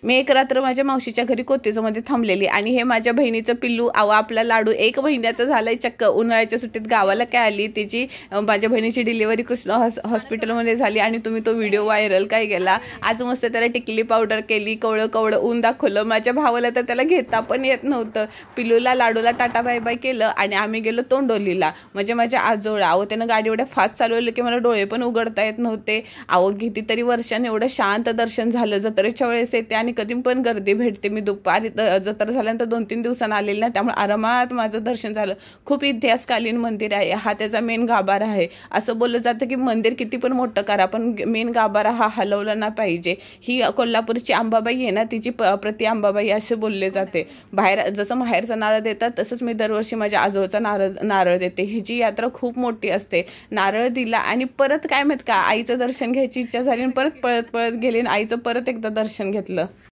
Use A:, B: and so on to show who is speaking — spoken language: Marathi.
A: मी एक रात्र माझ्या मावशीच्या घरी कोतेजमध्ये थांबलेली आणि हे माझ्या बहिणीचं पिल्लू आपला लाडू 1 महिन्याचं झालंय चक्क. उन्हाळ्याच्या सुट्टीत गावाला काय आली, तिची माझ्या बहिणीची डिलिव्हरी कृष्ण हॉस्पिटलमध्ये झाली आणि तुम्ही तो व्हिडिओ व्हायरल काय केला. आज मस्त त्याला टिकली पावडर केली, कवळं कवळं ऊन दाखवलं. माझ्या भावाला तर त्याला घेता पण येत नव्हतं. पिल्लूला लाडूला टाटा बाय बाय केलं आणि आम्ही गेलो तोंडोलीला. म्हणजे माझ्या आजोळा त्यानं गाडी एवढ्या फास्ट चालवलं की मला डोळे पण उघडता येत नव्हते. कितीतरी वर्षांनी एवढं शांत दर्शन झालं. जत्रेच्या वेळेस येते आणि कधी पण गर्दी भेटते. मी दुपारी जत्रा झाल्यानंतर 2-3 दिवसांनी आलेली ना, त्यामुळे आरामात माझं दर्शन झालं. खूप इतिहासकालीन मंदिर आहे. हा त्याचा मेन गाभारा आहे. असं बोललं जातं की मंदिर किती पण मोठं करा पण मेन गाभारा हा हलवला ना पाहिजे. ही कोल्हापूरची अंबाबाई आहे ना, तिची प्रति अंबाबाई असे बोलले जाते. बाहेर जसं माहेरचा नारळ देतात तसंच मी दरवर्षी माझ्या आजोळचा नारळ देते. हिची यात्रा खूप मोठी असते. नारळ दिला आणि परत काय माहित का, आईचं दर्शन घ्यायची इच्छा झाली आणि परत पळत गेली आणि आईचं परत एकदा दर्शन घेतलं.